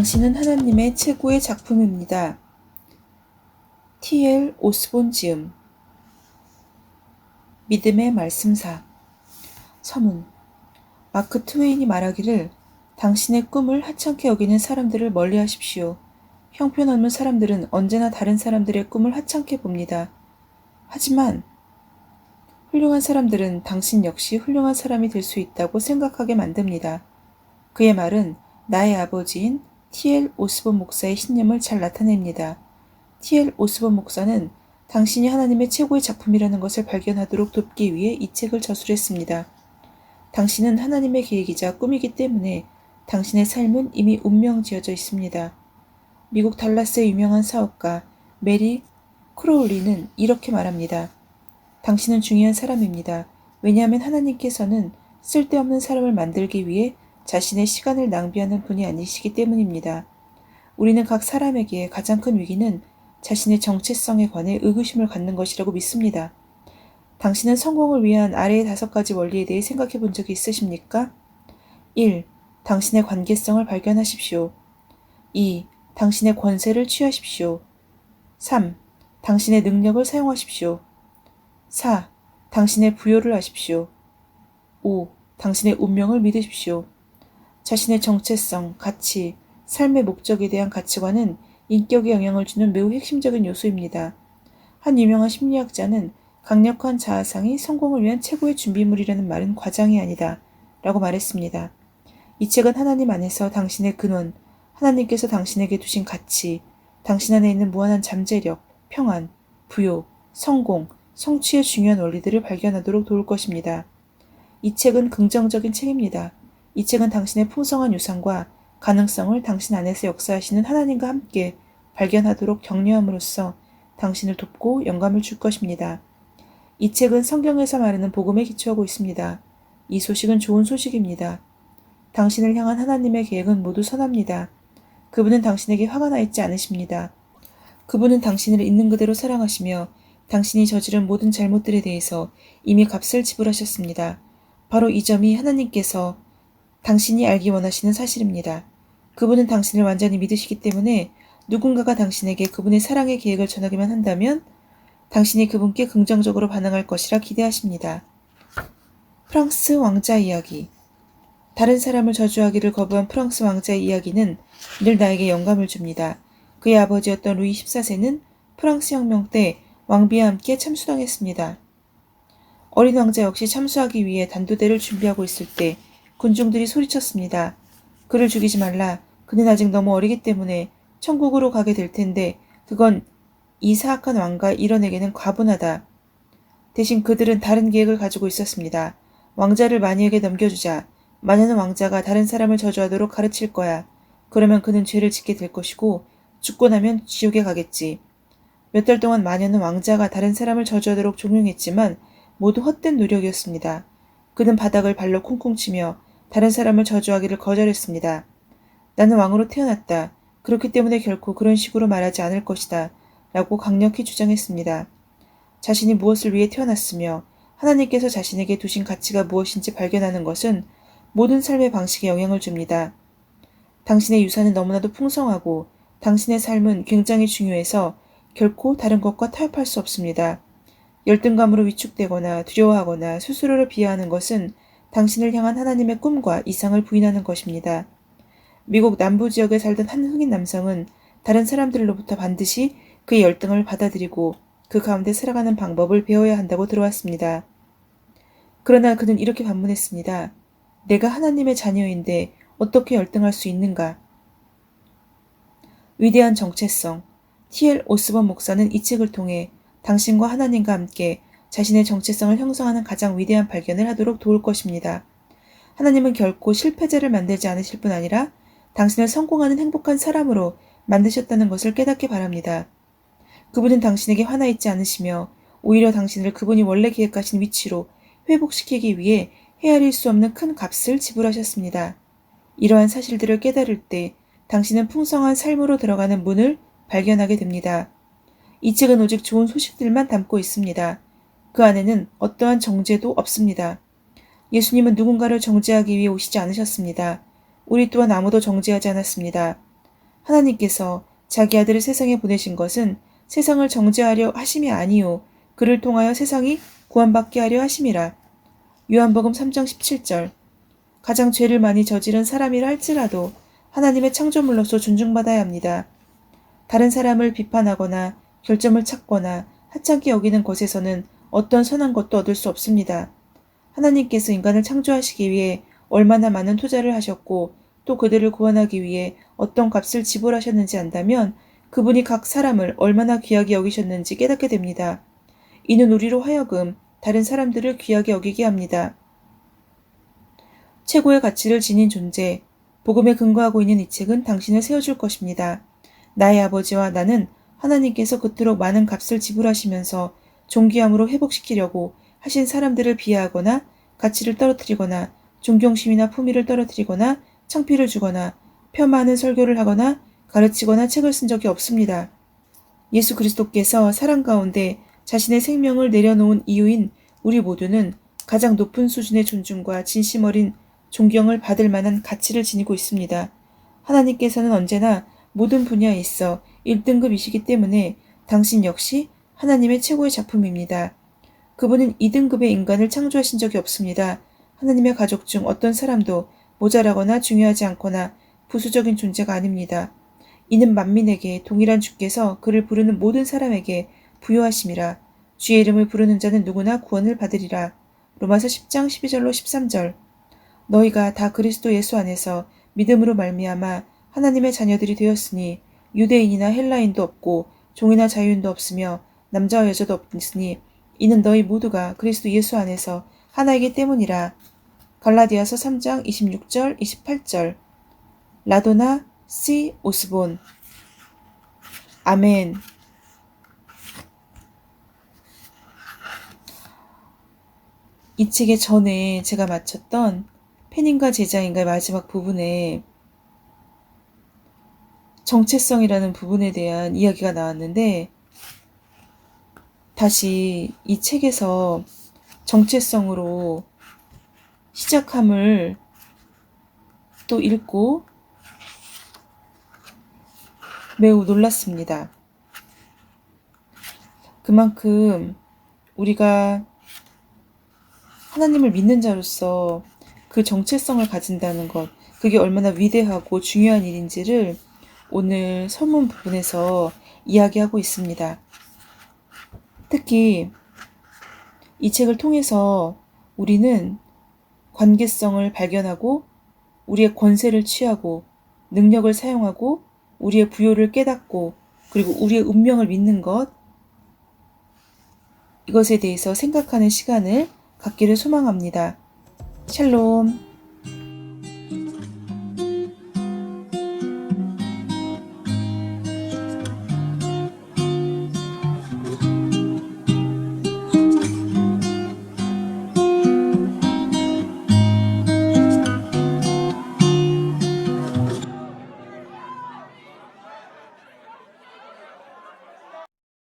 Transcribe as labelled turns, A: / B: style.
A: 당신은 하나님의 최고의 작품입니다. T.L. 오스본 지음. 믿음의 말씀사. 서문. 마크 트웨인이 말하기를 당신의 꿈을 하찮게 여기는 사람들을 멀리하십시오. 형편없는 사람들은 언제나 다른 사람들의 꿈을 하찮게 봅니다. 하지만 훌륭한 사람들은 당신 역시 훌륭한 사람이 될 수 있다고 생각하게 만듭니다. 그의 말은 나의 아버지인 T.L. 오스본 목사의 신념을 잘 나타냅니다. T.L. 오스본 목사는 당신이 하나님의 최고의 작품이라는 것을 발견하도록 돕기 위해 이 책을 저술했습니다. 당신은 하나님의 계획이자 꿈이기 때문에 당신의 삶은 이미 운명지어져 있습니다. 미국 달라스의 유명한 사업가 메리 크로울리는 이렇게 말합니다. 당신은 중요한 사람입니다. 왜냐하면 하나님께서는 쓸데없는 사람을 만들기 위해 자신의 시간을 낭비하는 분이 아니시기 때문입니다. 우리는 각 사람에게 가장 큰 위기는 자신의 정체성에 관해 의구심을 갖는 것이라고 믿습니다. 당신은 성공을 위한 아래의 5가지 원리에 대해 생각해 본 적이 있으십니까? 1. 당신의 관계성을 발견하십시오. 2. 당신의 권세를 취하십시오. 3. 당신의 능력을 사용하십시오. 4. 당신의 부여를 하십시오. 5. 당신의 운명을 믿으십시오. 자신의 정체성, 가치, 삶의 목적에 대한 가치관은 인격에 영향을 주는 매우 핵심적인 요소입니다. 한 유명한 심리학자는 강력한 자아상이 성공을 위한 최고의 준비물이라는 말은 과장이 아니다 라고 말했습니다. 이 책은 하나님 안에서 당신의 근원, 하나님께서 당신에게 두신 가치, 당신 안에 있는 무한한 잠재력, 평안, 부요, 성공, 성취의 중요한 원리들을 발견하도록 도울 것입니다. 이 책은 긍정적인 책입니다. 이 책은 당신의 풍성한 유산과 가능성을 당신 안에서 역사하시는 하나님과 함께 발견하도록 격려함으로써 당신을 돕고 영감을 줄 것입니다. 이 책은 성경에서 말하는 복음에 기초하고 있습니다. 이 소식은 좋은 소식입니다. 당신을 향한 하나님의 계획은 모두 선합니다. 그분은 당신에게 화가 나 있지 않으십니다. 그분은 당신을 있는 그대로 사랑하시며 당신이 저지른 모든 잘못들에 대해서 이미 값을 지불하셨습니다. 바로 이 점이 하나님께서 당신이 알기 원하시는 사실입니다. 그분은 당신을 완전히 믿으시기 때문에 누군가가 당신에게 그분의 사랑의 계획을 전하기만 한다면 당신이 그분께 긍정적으로 반응할 것이라 기대하십니다. 프랑스 왕자 이야기. 다른 사람을 저주하기를 거부한 프랑스 왕자의 이야기는 늘 나에게 영감을 줍니다. 그의 아버지였던 루이 14세는 프랑스 혁명 때 왕비와 함께 참수당했습니다. 어린 왕자 역시 참수하기 위해 단두대를 준비하고 있을 때 군중들이 소리쳤습니다. 그를 죽이지 말라. 그는 아직 너무 어리기 때문에 천국으로 가게 될 텐데 그건 이 사악한 왕과 일원에게는 과분하다. 대신 그들은 다른 계획을 가지고 있었습니다. 왕자를 마녀에게 넘겨주자. 마녀는 왕자가 다른 사람을 저주하도록 가르칠 거야. 그러면 그는 죄를 짓게 될 것이고 죽고 나면 지옥에 가겠지. 몇 달 동안 마녀는 왕자가 다른 사람을 저주하도록 종용했지만 모두 헛된 노력이었습니다. 그는 바닥을 발로 쿵쿵 치며 다른 사람을 저주하기를 거절했습니다. 나는 왕으로 태어났다. 그렇기 때문에 결코 그런 식으로 말하지 않을 것이다. 라고 강력히 주장했습니다. 자신이 무엇을 위해 태어났으며 하나님께서 자신에게 두신 가치가 무엇인지 발견하는 것은 모든 삶의 방식에 영향을 줍니다. 당신의 유산은 너무나도 풍성하고 당신의 삶은 굉장히 중요해서 결코 다른 것과 타협할 수 없습니다. 열등감으로 위축되거나 두려워하거나 스스로를 비하하는 것은 당신을 향한 하나님의 꿈과 이상을 부인하는 것입니다. 미국 남부 지역에 살던 한 흑인 남성은 다른 사람들로부터 반드시 그의 열등을 받아들이고 그 가운데 살아가는 방법을 배워야 한다고 들어왔습니다. 그러나 그는 이렇게 반문했습니다. 내가 하나님의 자녀인데 어떻게 열등할 수 있는가? 위대한 정체성. T.L. 오스본 목사는 이 책을 통해 당신과 하나님과 함께 자신의 정체성을 형성하는 가장 위대한 발견을 하도록 도울 것입니다. 하나님은 결코 실패자를 만들지 않으실 뿐 아니라 당신을 성공하는 행복한 사람으로 만드셨다는 것을 깨닫기 바랍니다. 그분은 당신에게 화나 있지 않으시며 오히려 당신을 그분이 원래 계획하신 위치로 회복시키기 위해 헤아릴 수 없는 큰 값을 지불하셨습니다. 이러한 사실들을 깨달을 때 당신은 풍성한 삶으로 들어가는 문을 발견하게 됩니다. 이 책은 오직 좋은 소식들만 담고 있습니다. 그 안에는 어떠한 정죄도 없습니다. 예수님은 누군가를 정죄하기 위해 오시지 않으셨습니다. 우리 또한 아무도 정죄하지 않았습니다. 하나님께서 자기 아들을 세상에 보내신 것은 세상을 정죄하려 하심이 아니요 그를 통하여 세상이 구원받게 하려 하심이라. 요한복음 3장 17절. 가장 죄를 많이 저지른 사람이라 할지라도 하나님의 창조물로서 존중받아야 합니다. 다른 사람을 비판하거나 결점을 찾거나 하찮게 여기는 것에서는 어떤 선한 것도 얻을 수 없습니다. 하나님께서 인간을 창조하시기 위해 얼마나 많은 투자를 하셨고 또 그들을 구원하기 위해 어떤 값을 지불하셨는지 안다면 그분이 각 사람을 얼마나 귀하게 여기셨는지 깨닫게 됩니다. 이는 우리로 하여금 다른 사람들을 귀하게 여기게 합니다. 최고의 가치를 지닌 존재, 복음에 근거하고 있는 이 책은 당신을 세워줄 것입니다. 나의 아버지와 나는 하나님께서 그토록 많은 값을 지불하시면서 존귀함으로 회복시키려고 하신 사람들을 비하하거나 가치를 떨어뜨리거나 존경심이나 품위를 떨어뜨리거나 창피를 주거나 폄하하는 설교를 하거나 가르치거나 책을 쓴 적이 없습니다. 예수 그리스도께서 사랑 가운데 자신의 생명을 내려놓은 이유인 우리 모두는 가장 높은 수준의 존중과 진심 어린 존경을 받을 만한 가치를 지니고 있습니다. 하나님께서는 언제나 모든 분야에 있어 1등급이시기 때문에 당신 역시 하나님의 최고의 작품입니다. 그분은 2등급의 인간을 창조하신 적이 없습니다. 하나님의 가족 중 어떤 사람도 모자라거나 중요하지 않거나 부수적인 존재가 아닙니다. 이는 만민에게 동일한 주께서 그를 부르는 모든 사람에게 부여하심이라. 주의 이름을 부르는 자는 누구나 구원을 받으리라. 로마서 10장 12절로 13절. 너희가 다 그리스도 예수 안에서 믿음으로 말미암아 하나님의 자녀들이 되었으니 유대인이나 헬라인도 없고 종이나 자유인도 없으며 남자와 여자도 없으니 이는 너희 모두가 그리스도 예수 안에서 하나이기 때문이라. 갈라디아서 3장 26절 28절. 라도나 C. 오스본. 아멘. 이 책의 전에 제가 마쳤던 팬인가 제자인가의 마지막 부분에 정체성이라는 부분에 대한 이야기가 나왔는데 다시 이 책에서 정체성으로 시작함을 또 읽고 매우 놀랐습니다. 그만큼 우리가 하나님을 믿는 자로서 그 정체성을 가진다는 것, 그게 얼마나 위대하고 중요한 일인지를 오늘 설문 부분에서 이야기하고 있습니다. 특히 이 책을 통해서 우리는 관계성을 발견하고 우리의 권세를 취하고 능력을 사용하고 우리의 부요를 깨닫고 그리고 우리의 운명을 믿는 것, 이것에 대해서 생각하는 시간을 갖기를 소망합니다. 샬롬.